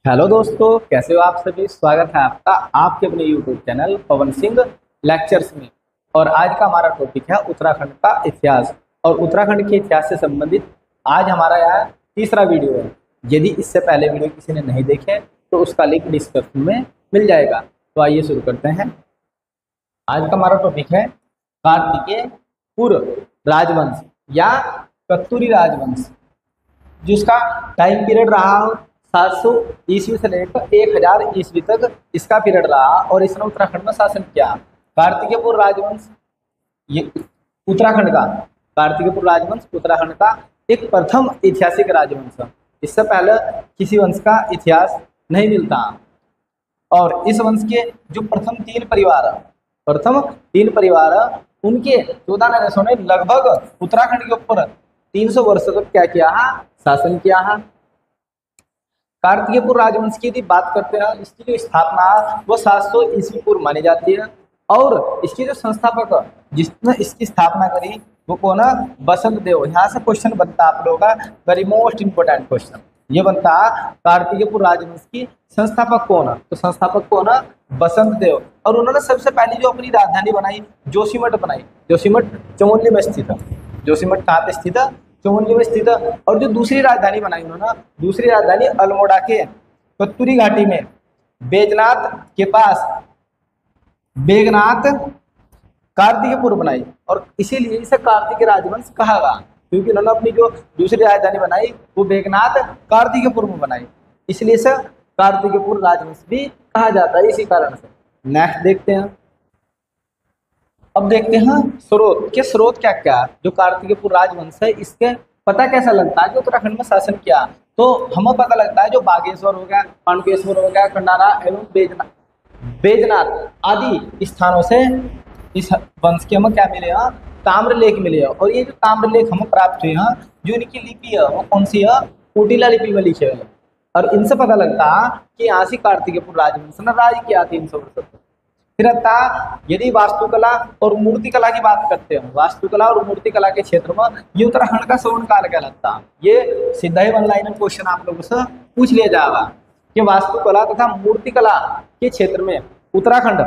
Hello दोस्तों, कैसे हो आप सभी। स्वागत है आपका आपके अपने YouTube channel Pawan Singh lectures में। और आज का हमारा टॉपिक है उत्तराखंड का इतिहास। और उत्तराखंड के इतिहास से संबंधित आज हमारा यह तीसरा वीडियो है। यदि इससे पहले वीडियो किसी ने नहीं देखे तो उसका लिंक डिस्क्रिप्शन में मिल जाएगा। तो आइए शुरू करते हैं। आज का हमारा टॉपिक है कार्तिकेय राजवंश या कत्तूरी राजवंश, जिसका टाइम पीरियड रहा 700 ईस्वी से लेकर 1000 ईस्वी तक इसका पीरियड रहा और इसने उत्तराखंड में शासन किया। कार्तिकेय राजवंश ये उत्तराखंड का कार्तिकेय राजवंश उत्तराखंड का एक प्रथम ऐतिहासिक राजवंश है। इससे पहले किसी वंश का इतिहास नहीं मिलता। और इस वंश के जो प्रथम तीन परिवार उनके 14 नरेशों ने लगभग उत्तराखंड के ऊपर 300 वर्षों तक क्या किया है, शासन किया है। कार्तिकेय राजवंश की यदि बात करते हैं, इसकी जो स्थापना वो 700 ईस्वी पूर्व मानी जाती है। और इसके जो संस्थापक जिसने इसकी स्थापना करी वो कौन है, बसंत देव। यहाँ से क्वेश्चन बनता है आप लोगों का, वेरी मोस्ट इंपोर्टेंट क्वेश्चन ये बनता है, कार्तिकेय राजवंश की संस्थापक कौन है। तो संस्थापक कौन है, बसंत देव। और उन्होंने सबसे पहले जो अपनी राजधानी बनाई जोशीमठ बनाई। जोशीमठ चमोली में स्थित है। जोशीमठ कहाँ पे स्थित है, चमोली में स्थित है। और जो दूसरी राजधानी बनाई उन्होंने, दूसरी राजधानी अल्मोड़ा के कत्तूरी घाटी में बैजनाथ के पास बेगनाथ कार्तिकेय बनाई। और इसीलिए इसे कार्तिकेय राजवंश कहा गया, क्योंकि उन्होंने अपनी जो दूसरी राजधानी बनाई वो बेगनाथ कार्तिकेय में बनाई, इसलिए इसे कार्तिकेय राजवंश भी कहा जाता है इसी कारण से। नेक्स्ट देखते हैं। अब देखते हैं स्रोत क्या क्या जो कार्तिकेय राजवंश है इसके पता कैसा लगता है कि उत्तराखंड में शासन किया। तो हमें पता लगता है जो बागेश्वर हो गया, पांडुकेश्वर हो गया, खंडारा एवं बैजनाथ आदि स्थानों से इस वंश के हमें क्या मिले हैं, ताम्रलेख मिले हैं। और ये जो ताम्रलेख हमें प्राप्त हुए हैं, जो इनकी लिपि है वो कौन सी है, कुटिला लिपि में लिखे हुए। और इनसे पता लगता है कि यहाँ से कार्तिकेय राजवंश ने राज किया 300 वर्ष तक। फिर यदि वास्तुकला और मूर्तिकला की बात करते हैं, वास्तुकला और मूर्तिकला के क्षेत्र में ये उत्तराखंड का स्वर्ण काल कहलाता है। ये सीधा ही वन लाइनर क्वेश्चन आप लोगों से पूछ लिया जाएगा कि वास्तुकला तथा मूर्तिकला के क्षेत्र में उत्तराखंड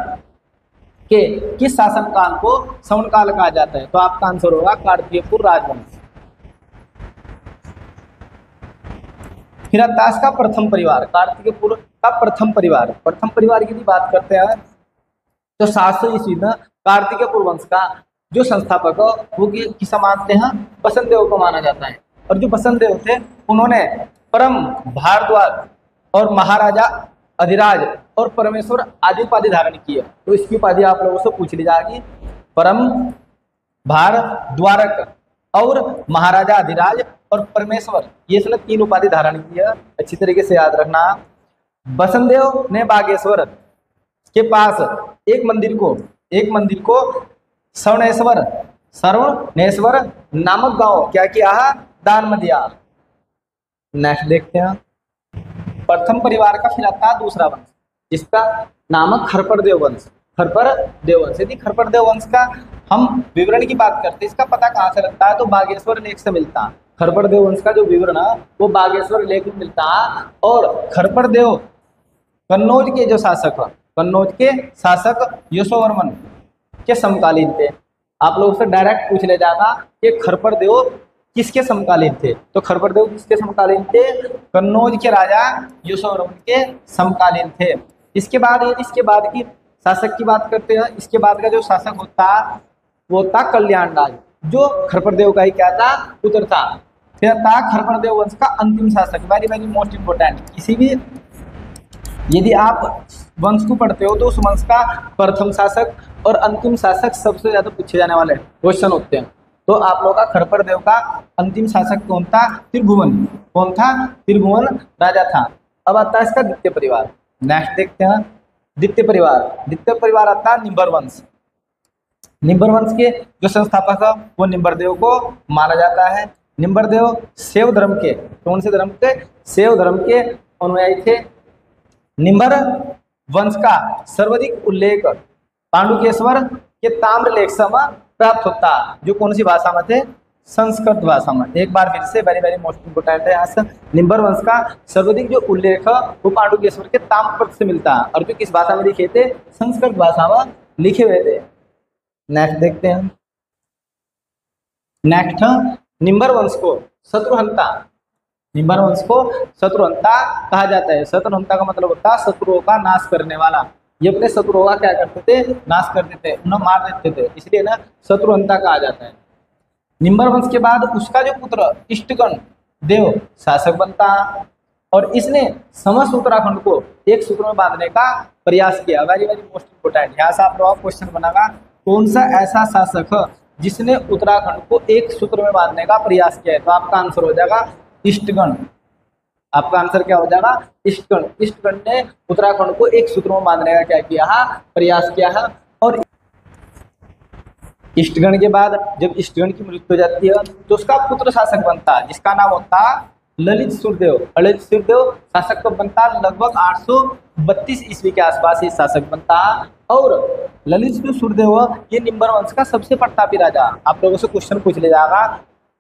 के किस शासन काल को स्वर्ण काल कहा जाता है। तो आपका आंसर होगा कार्तिकेय राजवंश। फिर इसका प्रथम परिवार, कार्तिकेय का प्रथम परिवार की बात करते हैं तो 700 ईस्वी में कार्तिकेय वंश का जो संस्थापक वो किसा मानते हैं, बसंत देव को माना जाता है। और जो बसंत देव थे उन्होंने परम भारद्वाज और महाराजा अधिराज और परमेश्वर आदि उपाधि धारण की है। तो इसकी उपाधि आप लोगों से पूछ ली जाएगी, परम भारद्वारक और महाराजा अधिराज और परमेश्वर, ये इसने 3 उपाधि धारण की है। अच्छी तरीके से याद रखना। बसंत देव ने बागेश्वर के पास एक मंदिर को सर्वनेश्वर नामक गांव क्या किया है, दान में दिया। नेक्स्ट देखते हैं। प्रथम परिवार का फिर आता है दूसरा वंश, जिसका नाम है खरपड़ वंश। यदि खरपड़ वंश का हम विवरण की बात करते हैं, इसका पता कहाँ से लगता है, तो बागेश्वर लेख से मिलता है। खरपड़ वंश का जो विवरण है वो बागेश्वर लेख में मिलता है। और खरपड़ कन्नौज के शासक यशोवर्मन के समकालीन थे। आप लोगों से डायरेक्ट पूछ ले जाएगा कि खरपड़ किसके समकालीन थे। तो खरपड़ किसके समकालीन थे, कन्नौज के राजा यशोवर्मन के समकालीन थे। इसके बाद की शासक की बात करते हैं, इसके बाद का जो शासक होता वो था कल्याण राज, जो खरपड़ का ही क्या था, पुत्र था। फिर था खरपड़ वंश का अंतिम शासक, वेरी वेरी मोस्ट इंपोर्टेंट। किसी भी यदि आप वंश को पढ़ते हो तो उस वंश का प्रथम शासक और अंतिम शासक सबसे ज्यादा पूछे जाने वाले क्वेश्चन होते हैं। तो आप लोगों का खरपड़ का अंतिम शासक कौन था, त्रिभुवन राजा था। अब आता है इसका द्वितीय परिवार। नेक्स्ट देखते हैं द्वितीय परिवार आता है निंबर वंश के जो संस्थापक है वो निंबरदेव को माना जाता है। निंबरदेव शैव धर्म के, कौन से धर्म के, शैव धर्म के अनुयायी थे। निंबर वंश का सर्वाधिक उल्लेख पांडुकेश्वर के ताम्रलेख में प्राप्त होता, जो कौन सी भाषा में थे, संस्कृत भाषा में। एक बार फिर से वेरी वेरी मोस्ट इंपोर्टेंट है यहाँ से, निम्बर वंश का सर्वाधिक जो उल्लेख वो पांडुकेश्वर के ताम्रपत्र से मिलता है, और जो किस भाषा में लिखे थे, संस्कृत भाषा में लिखे हुए थे। नेक्स्ट देखते हैं। नेक्स्ट, निम्बर वंश को शत्रुहंता, निम्बर वंश को शत्रुहंता कहा जाता है। शत्रुहंता का मतलब होता है शत्रुओं का नाश करने वाला। ये अपने शत्रुओं का क्या करते थे, नाश कर देते, उन्हें मार देते थे, इसलिए ना शत्रुहंता कहा जाता है। निम्बर वंश के बाद उसका जो पुत्र इष्टगण देव शासक बनता, और इसने समस्त उत्तराखंड को एक सूत्र में बांधने का प्रयास किया। वेरी वेरी मोस्ट इंपोर्टेंट, यहाँ से आप लोगों का क्वेश्चन बनेगा, कौन सा ऐसा शासक है जिसने उत्तराखंड को एक सूत्र में बांधने का प्रयास किया है? तो आपका आंसर हो जाएगा इष्टगण। आपका आंसर क्या हो जाएगा, इष्टगण। इष्टगण ने उत्तराखंड को एक सूत्र में बांधने का क्या किया है, प्रयास किया है। और इष्टगण के बाद जब इष्टगण की मृत्यु हो जाती है तो उसका पुत्र शासक बनता है, जिसका नाम होता है ललित सूर्यदेव। ललित सूर्यदेव शासक कब बनता है, लगभग 832 ईस्वी के आसपास ये शासक बनता है। और ललित सूर्यदेव ये निम्बर वंश का सबसे प्रतापी राजा। आप लोगों से क्वेश्चन पूछ ले जाएगा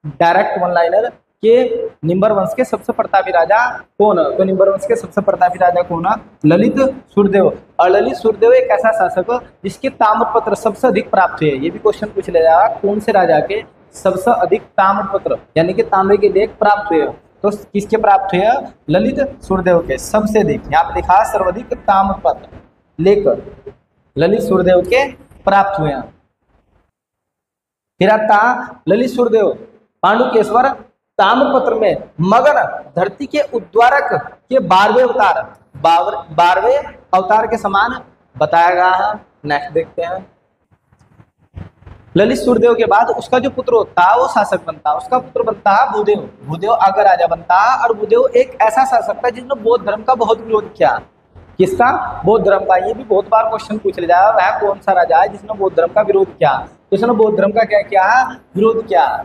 डायरेक्ट वन लाइनर के निम्बर वंश के सबसे प्रतापी राजा कौन है? तो निम्बर वंश के सबसे प्रतापी राजा कौन है, ललित सूर्यदेव। और ललित सूर्यदेव एक ऐसा शासक जिसके ताम्रपत्र सबसे अधिक प्राप्त हुए। ये भी क्वेश्चन पूछ ले जाएगा, कौन से राजा के सबसे अधिक ताम्रपत्र यानी कि तांबे के लेख प्राप्त हुए? तो किसके प्राप्त हुए, ललित सूर्यदेव के सबसे अधिक। यहाँ पे लिखा सर्वाधिक ताम्रपत्र लेकर ललित सूर्यदेव के प्राप्त हुए। फिर आता ललित सूर्यदेव पांडुकेश्वर ताम्रपत्र में मगन धरती के उद्धारक के 12वें अवतार 12वें अवतार के समान बताया गया है। नेक्स्ट देखते हैं। ललित सूर्यदेव के बाद उसका जो पुत्र होता है वो शासक बनता है, उसका पुत्र बनता है भूदेव। भूदेव आगे राजा बनता है, और भूदेव एक ऐसा शासक था जिसने बौद्ध धर्म का बहुत विरोध किया। किसका, बौद्ध धर्म का। ये भी बहुत बार क्वेश्चन पूछ लिया जाएगा, वह कौन सा राजा है जिसने बौद्ध धर्म का विरोध किया? तो इसने बौद्ध धर्म का क्या किया है, विरोध किया,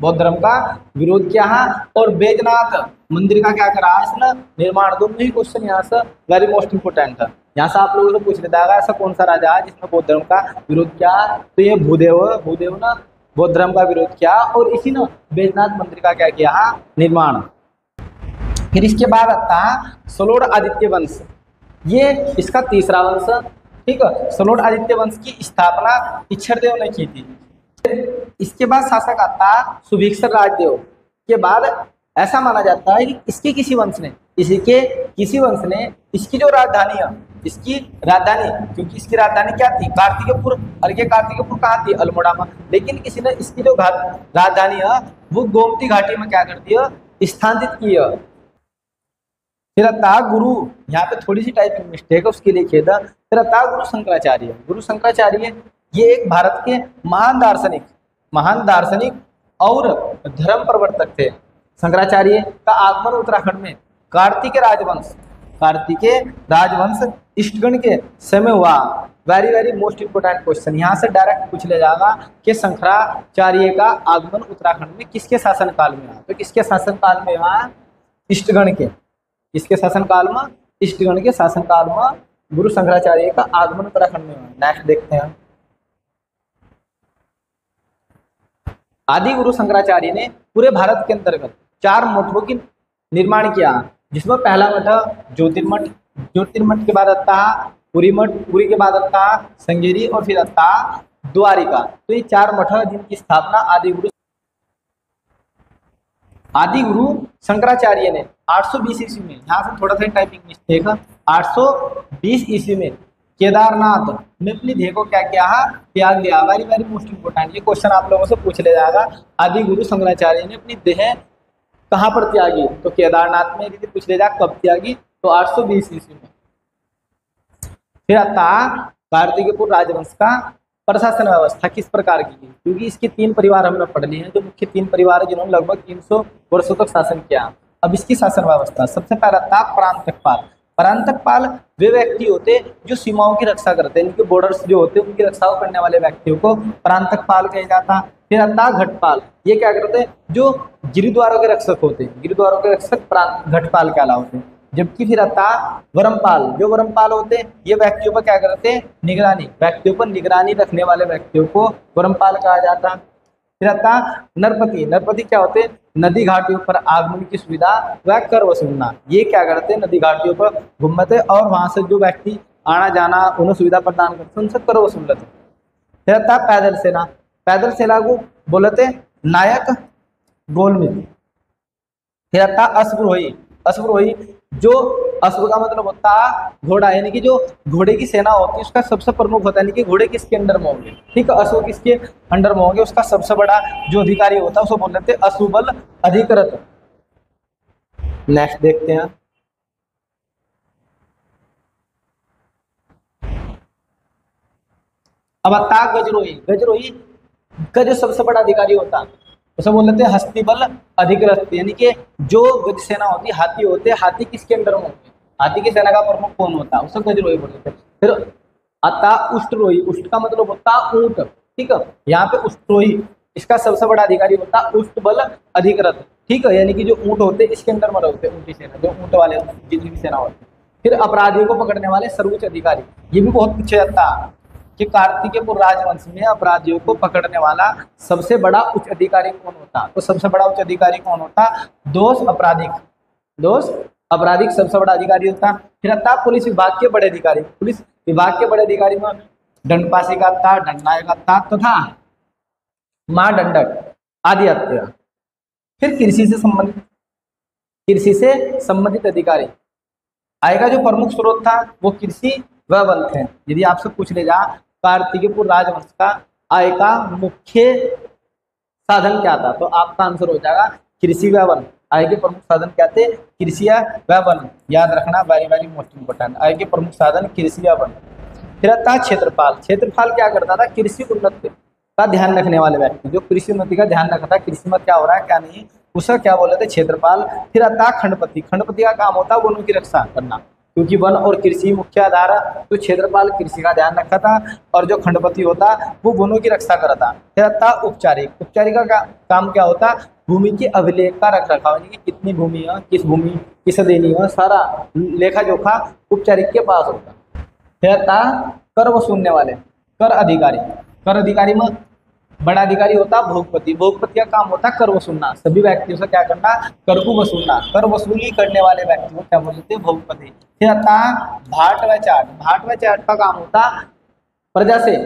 बौद्ध धर्म का विरोध किया है। और बैजनाथ मंदिर का क्या करा इसने, निर्माण। दोनों ही क्वेश्चन यहाँ से वेरी मोस्ट इंपोर्टेंट है। यहाँ से आप लोगों से पूछ लेता है ऐसा कौन सा राजा है जिसने बौद्ध धर्म का विरोध किया? तो ये भूदेव। भूदेव ने बौद्ध धर्म का विरोध किया, और इसी ने बैजनाथ मंदिर का क्या किया, निर्माण। फिर इसके बाद आता है सलोड़ आदित्य वंश। ये इसका तीसरा वंश, ठीक है। सलोड़ आदित्य वंश की स्थापना इक्षरदेव ने की थी। इसके बाद शासक आता है सुभिक्षर राजदेव। के बाद ऐसा माना जाता है कि इसके किसी वंश ने इसकी जो राजधानी है, इसकी राजधानी, क्योंकि इसकी राजधानी क्या थी, कार्तिकेयपुर। और ये कार्तिकेयपुर कहाँ थी, अल्मोड़ा में। लेकिन किसी ने इसकी जो राजधानी है वो गोमती घाटी में क्या कर दिया, स्थानांतरित की है। फिर आता गुरु, यहाँ पे थोड़ी सी टाइपिंग मिस्टेक है, उसके लिए खेद है। फिर आता गुरु शंकराचार्य। गुरु शंकराचार्य ये एक भारत के महान दार्शनिक और धर्म प्रवर्तक थे। शंकराचार्य का आगमन उत्तराखंड में कार्तिकेय राजवंश इष्टगण के समय हुआ। Very very most important question, यहाँ से डायरेक्ट पूछ ले जाएगा कि शंकराचार्य का आगमन उत्तराखंड में किसके शासनकाल में हुआ? तो किसके शासनकाल में हुआ, इष्टगण के। इसके शासनकाल में, इष्टगण के शासनकाल में गुरु शंकराचार्य का आगमन उत्तराखंड में हुआ। नेक्स्ट देखते हैं। आदि गुरु शंकराचार्य ने पूरे भारत के अंतर्गत 4 मठों की निर्माण किया, जिसमें पहला मठ ज्योतिर्मठ। ज्योतिर्मठ के बाद आता है पुरी मठ। पुरी के बाद आता है संगेरी, और फिर आता है द्वारिका। तो ये 4 मठ जिनकी स्थापना आदि गुरु शंकराचार्य ने 820 ईस्वी में, यहाँ से थोड़ा सा टाइपिंग मिस्टेक है, 820 ईस्वी में केदारनाथ में अपनी देह को क्या किया है, त्याग दिया। वेरी वेरी मोस्ट इंपोर्टेंट, ये क्वेश्चन आप लोगों से पूछ ले जाएगा। आदि गुरु शंकराचार्य ने अपनी देह कहाँ पर त्यागी? तो केदारनाथ में। यदि पूछ ले जाए कब त्यागी, तो 820 ईस्वी में। फिर आता कार्तिकेयपुर राजवंश का प्रशासन व्यवस्था किस प्रकार की, क्योंकि इसके 3 परिवार हमने पढ़ लिए हैं, जो मुख्य 3 परिवार है जिन्होंने लगभग 300 वर्षों तक शासन किया। अब इसकी शासन व्यवस्था, सबसे पहला था प्रांतकपाल। प्रांतकपाल वे व्यक्ति होते जो सीमाओं की रक्षा करते हैं, इनके बॉर्डर्स जो होते हैं उनकी रक्षा करने वाले व्यक्तियों को प्रांतकपाल कहा जाता। फिर आता घटपाल, ये क्या करते हैं, जो गिरिद्वारों के रक्षक होते हैं, गिरिद्वारों के रक्षक घटपाल कहलाते हैं। जबकि फिर आता वरमपाल, जो वरमपाल होते हैं ये व्यक्तियों पर क्या करते हैं, निगरानी, व्यक्तियों पर निगरानी रखने वाले व्यक्तियों को वरमपाल कहा जाता। फिर आता नरपति। नरपति क्या होते हैं? नदी घाटियों पर आगमन की सुविधा व कर वसूलना। ये क्या करते हैं? नदी घाटियों पर घूमते और वहां से जो व्यक्ति आना जाना उन्हें सुविधा प्रदान करते उनसे कर वसूल लेते। फिर आता पैदल सेना। पैदल सेना को बोलते नायक गोलमित्र। फिर आता अश्वरोही। अश्वरोही जो अश्व का मतलब होता है घोड़ा, यानी कि जो घोड़े की सेना होती है उसका सबसे प्रमुख होता है, यानी कि घोड़े किसके अंडर में होंगे, ठीक है, अश्व किसके अंडर में होंगे, उसका सबसे बड़ा जो अधिकारी होता है उसको बोल देते हैं अश्वबल अधिकृत। नेक्स्ट देखते हैं। अब आता है गजरोही। गजरोही का जो सबसे बड़ा अधिकारी होता है उसे बोल देते हैं हस्तिबल अधिकृत, यानी कि जो गज सेना होती है, हाथी होते हैं, हाथी किसके अंडर में होते हैं, हाथी की सेना का प्रमुख कौन होता है, उसे गजरोही बोलते हैं। फिर आता उष्टरोही। उष्ट का मतलब होता है ऊंट, ठीक है, यहाँ पे उष्टरोही इसका सबसे बड़ा अधिकारी होता है उष्टबल अधिकृत, ठीक है, यानी कि जो ऊंट होते हैं इसके अंदर में रहते हैं, ऊंटी सेना, जो ऊंट वाले जितनी भी सेना होती है। फिर अपराधियों को पकड़ने वाले सर्वोच्च अधिकारी, ये भी बहुत पीछे आता है कि कार्तिकेयपुर राजवंश में अपराधियों को पकड़ने वाला सबसे बड़ा उच्च अधिकारी कौन होता, तो सबसे बड़ा उच्च अधिकारी कौन होता? दोष अपराधिक। दोष अपराधिक सबसे बड़ा अधिकारी होता। फिर आता पुलिस विभाग के बड़े अधिकारी। पुलिस विभाग के बड़े अधिकारी में दंडपाशिका था, दंडनायक था तथा महादंडक आदि आते हैं। फिर कृषि से संबंधित अधिकारी आय का जो प्रमुख स्रोत था वो कृषि व वन थे। यदि आपसे पूछ ले जा कार्तिकेयपुर राजवंश का आय का मुख्य साधन क्या था, तो आपका आंसर हो जाएगा कृषि व वन। आय के प्रमुख साधन क्या थे? कृषि व वन, याद रखना, वेरी वेरी मोस्ट इंपोर्टेंट। आय के प्रमुख साधन कृषि व वन। फिर आता क्षेत्रपाल। क्षेत्रपाल क्या करता था? कृषि उन्नति का ध्यान रखने वाले व्यक्ति, जो कृषि उन्नति का ध्यान रखता, कृषि में क्या हो रहा है क्या नहीं, उसे क्या बोले थे? क्षेत्रपाल। फिर आता खंडपति। खंडपति का काम होता है वनों की रक्षा करना, क्योंकि वन और कृषि मुख्य आधार है, तो क्षेत्रपाल कृषि का ध्यान रखा था और जो खंडपति होता वो वनों की रक्षा करता। फिर आता उपचारिक। उपचारिक का काम क्या होता? भूमि के अभिलेख का रख रखाव, यानी कि कितनी भूमि है, किस भूमि किसे देनी है, सारा लेखा जोखा उपचारिक के पास होता। फिर आता कर वसूलने वाले, कर अधिकारी। कर अधिकारी में बड़ा अधिकारी होता है भोगपति। भोगपति का काम होता है कर वसूलना, सभी व्यक्तियों से क्या करना? कर को वसूलना। कर वसूली करने वाले व्यक्ति को क्या बोलते हैं? भोगपति। फिर आता है भाट व चाट। भाट व चाट का काम होता प्रजा से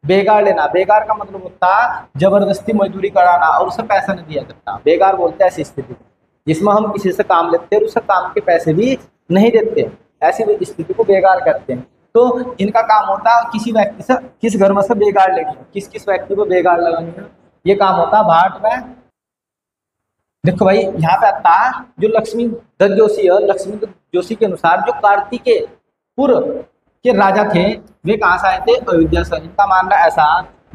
बेगार लेना। बेगार का मतलब होता जबरदस्ती मजदूरी कराना और उसे पैसा नहीं दिया जाता। बेगार बोलते हैं ऐसी स्थिति जिसमें हम किसी से काम लेते हैं और उसे काम के पैसे भी नहीं देते, ऐसी स्थिति को बेगार करते हैं। तो इनका काम होता है किसी व्यक्ति से, किस घर में से बेगार लेगी, किस किस व्यक्ति को बेगार लगानी है, ये काम होता है भाट में। देखो भाई यहाँ पे आता है जो लक्ष्मी दत्त जोशी है, लक्ष्मी दत्त जोशी के अनुसार जो कार्तिकेयपुर के राजा थे वे कहाँ से आए थे? अयोध्या से। इनका मानना ऐसा,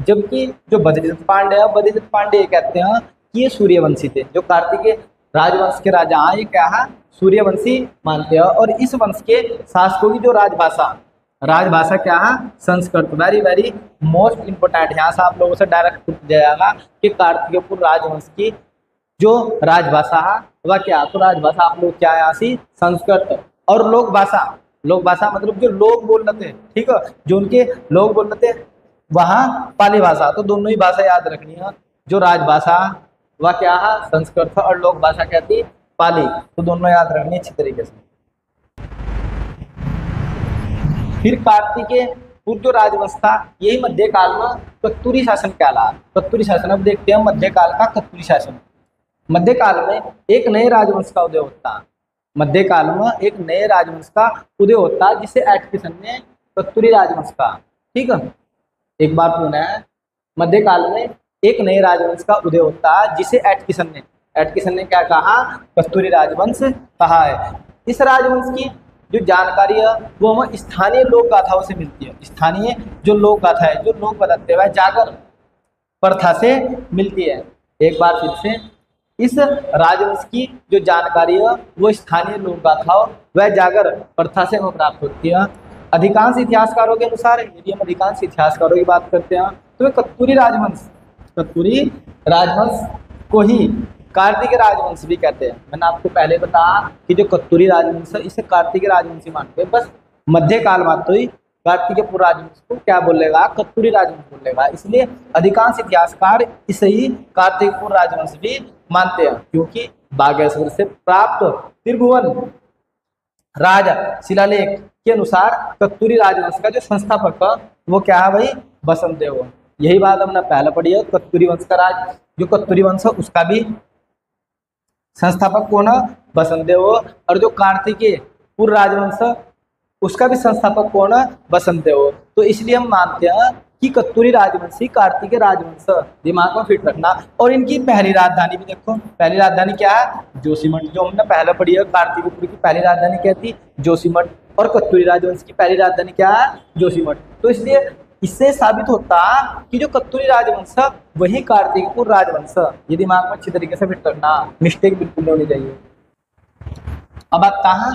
जबकि जो बद्रीदत्त पांडे है, बद्रीदत्त पांडे कहते हैं कि ये सूर्यवंशी थे। जो कार्तिकेय राजवंश के राजा हैं ये क्या है? सूर्यवंशी मानते हैं। और इस वंश के शासकों की जो राजभाषा क्या है? Sanskrit. Very very most important. यहाँ से आप लोगों से डायरेक्ट पूछ जाएगा कि कार्तिकेयपुर राजवंश की जो राजभाषा है वह क्या? तो राजभाषा आप लोग क्या है? यहाँ से संस्कृत। और लोक भाषा, लोक भाषा मतलब जो लोग बोल रहे थे, ठीक है, जो उनके लोग बोल रहे थे वहाँ पाली भाषा। तो दोनों ही भाषा याद रखनी है। जो राजभाषा वह क्या है? संस्कृत, और लोक भाषा क्या थी? पाली। तो दोनों याद रखनी अच्छी तरीके से। फिर कार्तिकेयपुर जो राजवंश था यही मध्यकाल में कत्तूरी शासन कहला। कत्तूरी शासन, अब देखते हैं मध्यकाल का कत्तूरी शासन। मध्यकाल में एक नए राजवंश का उदय होता है। मध्यकाल में एक नए राजवंश का उदय होता है जिसे एटकिसन ने कत्तूरी राजवंश का, ठीक है। एक बार पुनः है, मध्यकाल में एक नए राजवंश का उदय होता है जिसे एटकिसन ने क्या कहा? कत्तूरी राजवंश कहा है। इस राजवंश की जो जानकारी है वो हमें स्थानीय लोक गाथाओं से मिलती है। स्थानीय जो लोक गाथा है, जो लोग बताते हुए जागर प्रथा से मिलती है। एक बार फिर से, इस राजवंश की जो जानकारी है वो स्थानीय लोक गाथाओं व जागर प्रथा से हमें प्राप्त होती है। अधिकांश इतिहासकारों के अनुसार, यदि हम अधिकांश इतिहासकारों की बात करते हैं तो कत्तूरी राजवंश को ही कार्तिक राजवंश भी कहते हैं। मैंने आपको पहले बताया कि जो कत्तूरी राजवंश है इसे कार्तिक राजवंश ही मानते हैं। बस मध्यकाल बात हुई कार्तिकेय राजवंश को क्या बोलेगा, कत्तूरी राजवंश बोलेगा। इसलिए अधिकांश इतिहासकार इसे ही कार्तिकेय राजवंश भी मानते हैं, क्योंकि बागेश्वर से प्राप्त त्रिभुवन राज शिलालेख के अनुसार कत्तूरी राजवंश का जो संस्थापक है वो क्या है भाई, बसंत देव। यही बात हमने पहले पढ़ी है। कत्तूरी वंश का राज, जो कत्तूरी वंश है उसका भी संस्थापक कौन है, बसंत देव। और जो कार्तिकेय पूर्व राजवंश है उसका भी संस्थापक कौन है, बसंत देव। तो इसलिए हम मानते हैं कि कत्तूरी राजवंश ही कार्तिकेय राजवंश, दिमाग में फिट रखना। और इनकी पहली राजधानी भी देखो, पहली राजधानी क्या है, जोशीमठ। जो हमने पहले पढ़ी है, कार्तिकेय की पहली राजधानी क्या थी, जोशीमठ। और कत्तूरी राजवंश की पहली राजधानी क्या है, जोशीमठ। तो इसलिए इससे साबित होता कि जो कत्तूरी राजवंश है वही कार्तिकेय राजवंश। ये दिमाग में अच्छी तरीके से फिट करना, मिस्टेक बिल्कुल नहीं होनी चाहिए। अब आता है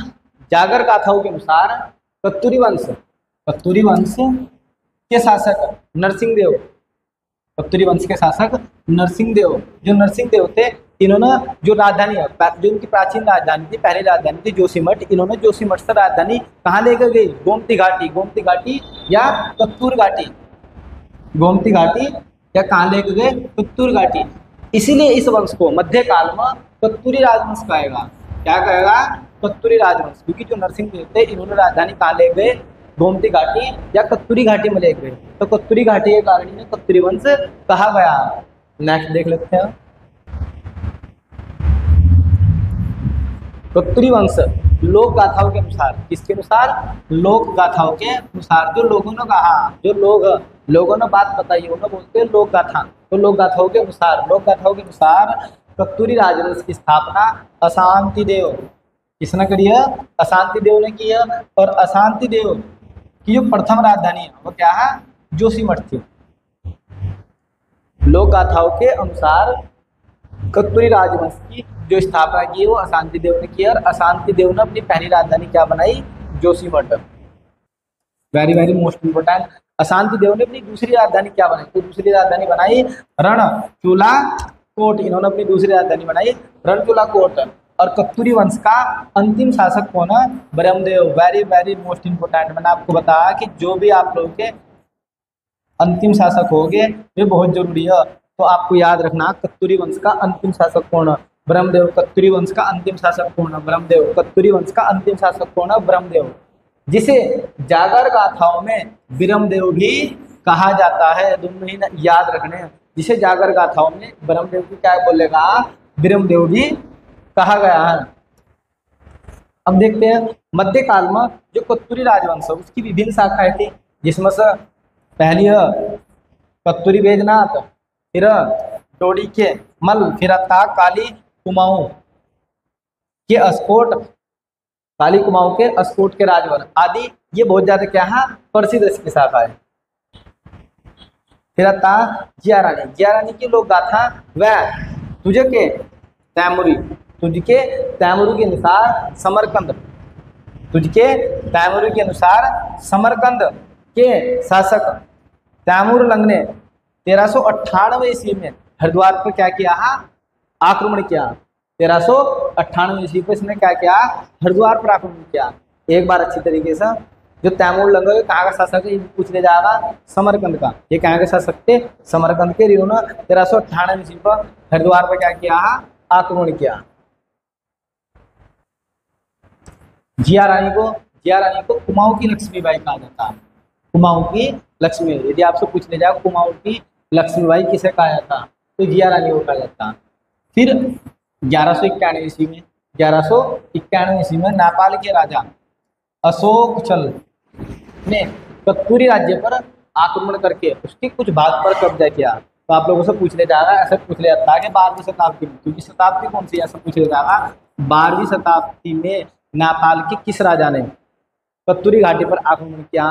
जागर गाथाओं के अनुसार कत्तूरी वंश के शासक नरसिंह देव, कत्तूरी वंश के शासक नरसिंह देव। जो नरसिंह देव थे, इन्होंने जो राजधानी है, जो इनकी प्राचीन राजधानी थी, पहली राजधानी थी जोशीमठ, इन्होंने जोशीमठ से राजधानी कहाँ लेकर गई, गोमती घाटी या कत्तूर घाटी, गोमती घाटी या कहाँ लेकर गए, कत्तूर घाटी। इसीलिए इस वंश को मध्यकाल में कत्तूरी राजवंश कहेगा। क्या कहेगा, कत्तूरी राजवंश, क्योंकि जो नरसिंह देव थे इन्होंने राजधानी कहाँ ले गए, गोमती घाटी या कत्तूरी घाटी में ले गए। तो कत्तूरी घाटी के कारण इन्हें कत्तूरी वंश कहा गया। नेक्स्ट देख लेते हैं। कत्तूरी वंश लोक गाथाओं के अनुसार, किसके अनुसार, लोक गाथाओं के अनुसार। जो लोगों ने कहा, जो लोगों ने बात बताई उन्हें बोलते हैं लोक गाथा। तो लोक गाथाओं के अनुसार कत्तूरी राजवंश की स्थापना अशांति देव, किसने करी है, अशांति देव ने की है। और अशांति देव की जो प्रथम राजधानी है वो क्या है, जोशीमठ थी। लोक गाथाओं के अनुसार कत्तूरी राजवंश की जो स्थापना की है वो अशांति देव ने की। और अशांति देव ने अपनी पहली राजधानी क्या बनाई, Joshimath. Very very most important. अशांति देव ने अपनी दूसरी राजधानी क्या बनाई, तो दूसरी राजधानी बनाई रणचूला कोट। इन्होंने अपनी दूसरी राजधानी बनाई रणचूला कोट। और कत्तूरी वंश का अंतिम शासक कौन है, Brahmadev. Very very most important. मैंने आपको बताया कि जो भी आप लोगों के अंतिम शासक होंगे वे बहुत जरूरी है। तो आपको याद रखना, कत्तूरी वंश का अंतिम शासक कौन है, ब्रह्मदेव। कत्तूरी वंश का अंतिम शासक कौन है, ब्रह्मदेव। कत्तूरी वंश का अंतिम शासक कौन है, ब्रह्मदेव, जिसे जागर गाथाओं में ब्रह्मदेव भी कहा जाता है। दोनों ही याद रखने, जिसे जागर गाथाओं में ब्रह्मदेव की क्या बोलेगा, ब्रह्मदेव भी कहा गया है। अब देखते हैं मध्यकाल में जो कत्तूरी राजवंश है उसकी विभिन्न शाखाएं थी, जिसमें से पहली है कत्तूरी बैजनाथ, फिर डोडी के मल, फिर था काली कुमाऊं के अस्कोट, काली कुमाऊं के अस्कोट के राजवर आदि। ये बहुत ज्यादा क्या है, प्रसिद्ध इसकी शाखा है। फिर था जिया रानी की लोक गाथा वह तुझे के तैमूरी, तुझके तैमूरी के अनुसार समरकंद, तुझके तैमूरी के अनुसार समरकंद के शासक तैमूर लंग ने 1398 ईस्वी में हरिद्वार पर क्या किया, आक्रमण किया। 1398 ईस्वी पर इसने क्या किया, हरिद्वार पर आक्रमण किया। एक बार अच्छी तरीके से जो तैमूर लंग कहाँ का शासक है पूछ ले जाएगा, समरकंद का। ये कहाँ के शासक थे, समरकंद के। इन्होंने 1398 ईस्वी पर हरिद्वार पर क्या किया, आक्रमण किया। जिया रानी को कुमाऊं की लक्ष्मीबाई कहा जाता है। कुमाऊं की लक्ष्मी, यदि आपसे पूछ ले जाए कुमाऊं की लक्ष्मीबाई किसे कहा जाता, तो जिया रानी को कहा जाता। फिर 1191 ईस्वी में नेपाल के राजा अशोक चल ने कत्तूरी राज्य पर आक्रमण करके उसके कुछ भाग पर कब्जा किया। तो आप लोगों से पूछ ले जाएगा, ऐसा पूछ ले जाता है कि 12वीं शताब्दी में, क्योंकि शताब्दी कौन सी, ऐसा पूछ ले जाएगा 12वीं शताब्दी में नेपाल के किस राजा ने कत्तूरी घाटी पर आक्रमण किया।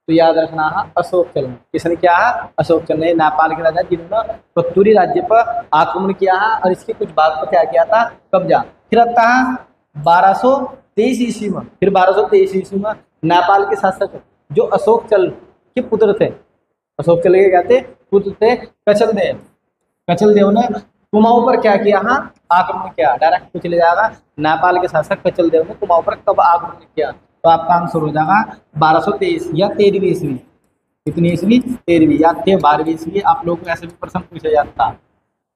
तो याद रखना है अशोक चल। किसने किया है, अशोक चल ने, नेपाल के राजा जिन्होंने कत्तूरी राज्य पर आक्रमण किया है और इसके कुछ भाग पर क्या किया था, कब्जा। फिर आता है 1223 ईस्वी में, फिर 1223 ईस्वी में नेपाल के शासक जो अशोक चल के पुत्र थे, अशोक चल के क्या थे, पुत्र थे कचल देव। कचल देव ने कुमाऊं पर क्या किया, आक्रमण किया। डायरेक्ट पूछ ले जाएगा नेपाल के शासक कचल देव ने कुमाऊं पर कब आक्रमण किया, तो आपका आंसर हो जाएगा 1223 या 13वीं ईस्वी। कितनी ईस्वी? 13वीं। या थे 12वीं ईस्वी, आप लोगों को ऐसे भी प्रश्न पूछा जाता।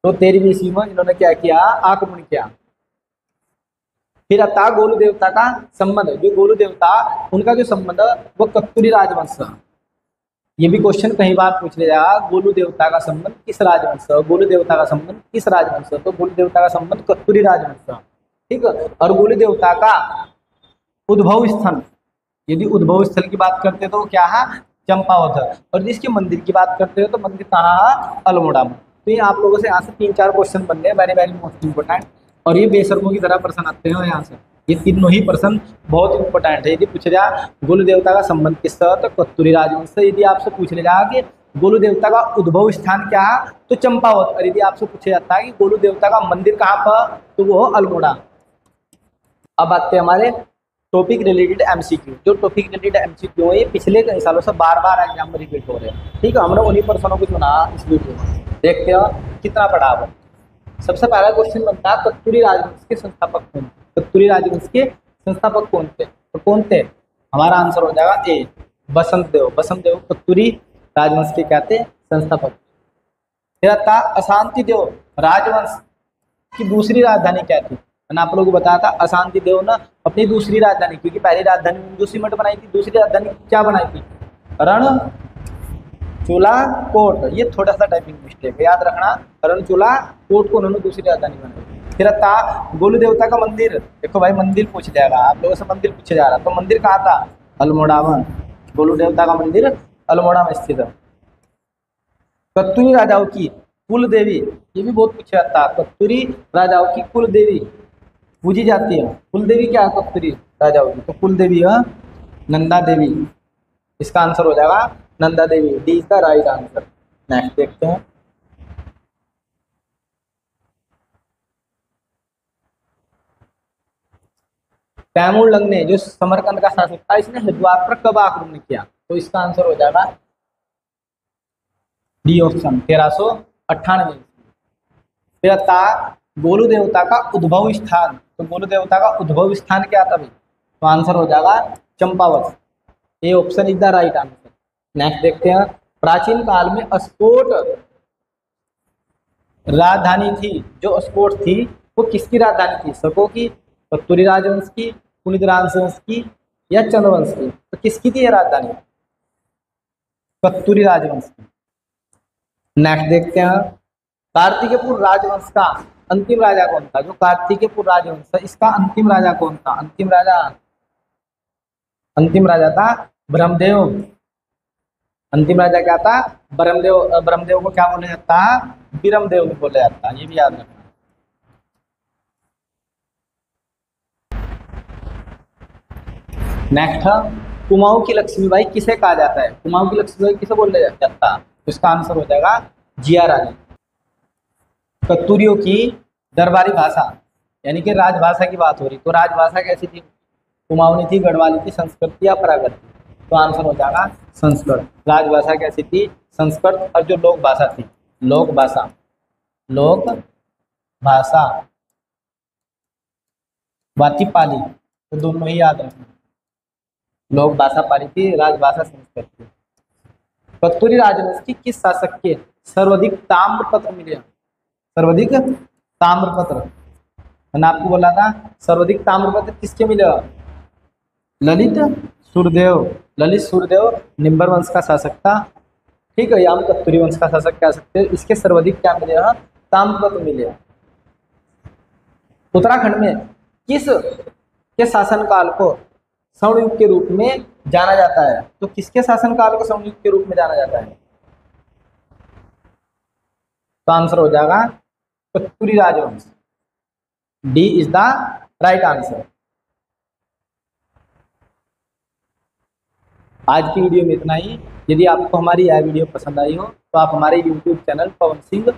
तो 13वीं ईस्वी में इन्होंने क्या किया? आक्रमण किया। फिर आता गोलू देवता का संबंध। जो गोलू देवता, उनका जो संबंध वो कत्तूरी राजवंश। ये भी क्वेश्चन कई बार पूछ लिया जाएगा, गोलू देवता का संबंध किस राजवंश? गोलू देवता का संबंध किस राजवंश? तो गोलू देवता का संबंध कत्तूरी राजवंश। ठीक है। और गोलू देवता का उद्भव स्थल, यदि उद्भव स्थल की बात करते तो क्या है? चंपावत। और जिसके मंदिर की बात करते हो तो मंदिर कहाँ है? अल्मोड़ा में। तो ये आप लोगों से यहाँ से 3-4 क्वेश्चन बन रहे, वेरी वेरी मोस्ट इंपोर्टेंट। और ये बेशर्मों की तरह प्रश्न आते हैं यहाँ से। ये तीनों ही प्रश्न बहुत इंपॉर्टेंट है। यदि पूछा जाए गोलू देवता का संबंध किससे, तो कत्तूरी राजवंश से। यदि आपसे पूछ ले जाए कि गोलू देवता का उद्भव स्थान क्या है, तो चंपावत। और यदि आपसे पूछा जाता है कि गोलू देवता का मंदिर कहाँ पर, तो वो अल्मोड़ा। अब आते हैं हमारे टॉपिक रिलेटेड एमसीक्यू। जो टॉपिक रिलेटेड एमसीक्यू है, ये पिछले कई सालों से बार बार एग्जाम में रिपीट हो रहे हैं। ठीक है, हमने उन्हीं प्रश्नों को चुना इस वीडियो में। देखते हैं कितना पढ़ा है। सबसे पहला क्वेश्चन बनता है, कत्तूरी राजवंश के संस्थापक कौन? कत्तूरी राजवंश के संस्थापक कौन थे? तो कौन थे? हमारा आंसर हो जाएगा ए, बसंत देव। बसंत देव कत्तूरी राजवंश के क्या थे? संस्थापक। फिर आता अशांति देव राजवंश की दूसरी राजधानी क्या थी? मैंने आप लोगों को बताया था, अशांति देव ने अपनी दूसरी राजधानी, क्योंकि पहली राजधानी दूसरी बनाई थी, दूसरी राजधानी क्या बनाई थी? रणचूला कोट। ये थोड़ा सा टाइपिंग मिस्टेक है, याद रखना। रणचूला कोट को उन्होंने दूसरी राजधानी बनाई। फिर था गोलू देवता का मंदिर। देखो भाई, मंदिर पूछ जाएगा आप लोगों से, मंदिर पूछा जा रहा, तो मंदिर कहाँ था? अल्मोड़ा में। गोलू देवता का मंदिर अल्मोड़ा में स्थित है। कत्तूरी राजाओं की कुल देवी, ये भी बहुत पूछा जाता है। कत्तूरी राजाओं की कुल देवी पूजी जाती है। कुल देवी क्या है कत्तूरी राजाओं की? तो कुल देवी है नंदा देवी। इसका आंसर हो जाएगा Nanda Devi. D is the right answer. Next देखते हैं। तैमूर ने जो समरकंद का शासक था, इसने हरिद्वार पर कब आक्रमण किया? तो इसका आंसर हो जाएगा डी ऑप्शन, 1398। फिर था गोलू देवता का उद्भव स्थान। तो गोलू देवता का उद्भव स्थान क्या था भाई? तो आंसर हो जाएगा Champawat. A option is the right answer. Next देखते हैं। प्राचीन काल में अस्कोट राजधानी थी। जो अस्कोट थी वो किसकी राजधानी थी? शकों की, कत्तूरी राजवंश की, पुनित राजवंश की, या चंद्रवंश की? तो किसकी थी यह राजधानी? कत्तूरी राजवंश की। नेक्स्ट देखते हैं। कार्तिकेयपुर राजवंश का अंतिम राजा कौन था? जो कार्तिकेयपुर राजवंश है, इसका अंतिम राजा कौन था? अंतिम राजा था ब्रह्मदेव। अंतिम राजा क्या था? ब्रह्मदेव। ब्रह्मदेव को क्या बोला जाता है? विरमदेव भी बोला जाता है। ये भी याद रखना। नेक्स्ट है, कुमाऊं की लक्ष्मीबाई किसे कहा जाता है? कुमाऊं की लक्ष्मीबाई किसे बोला जाता है? इसका आंसर हो जाएगा जिया रानी। कत्तूरियों की दरबारी भाषा यानी कि राजभाषा की बात हो रही, तो राजभाषा कैसी थी? कुमाऊनी थी, गढ़वाली थी, संस्कृत या प्राकृत? तो आंसर हो जाएगा संस्कृत। राजभाषा कैसी थी? संस्कृत। और जो लोक भाषा थी, लोक भाषा बाती पाली। तो दोनों ही याद रखना। लोक भाषा पाली थी, राजभाषा संस्कृत थी। कत्तूरी राजवंश की किस शासक के सर्वाधिक ताम्रपत्र मिले? सर्वाधिक ताम्रपत्र, मैंने आपको बोला था सर्वाधिक ताम्रपत्र किसके मिले? ललित सूर्यदेव। ललित सूर्यदेव निम्बर वंश का शासक था। ठीक है, या हम कत्तूरी वंश का शासक कह सकते हैं। इसके सर्वाधिक क्या मिले? ताम्रपत्र मिले। उत्तराखंड में किस के शासनकाल को स्वर्णयुग के रूप में जाना जाता है? तो किसके शासनकाल को स्वर्णयुग के रूप में जाना जाता है? तो आंसर हो जाएगा कत्तूरी राजवंश। D is the right answer. आज की वीडियो में इतना ही। यदि आपको हमारी यह वीडियो पसंद आई हो तो आप हमारे YouTube channel Pawan Singh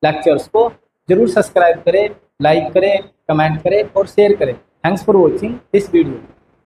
lectures को जरूर सब्सक्राइब करें, लाइक करें, कमेंट करें और शेयर करें। Thanks for watching this video.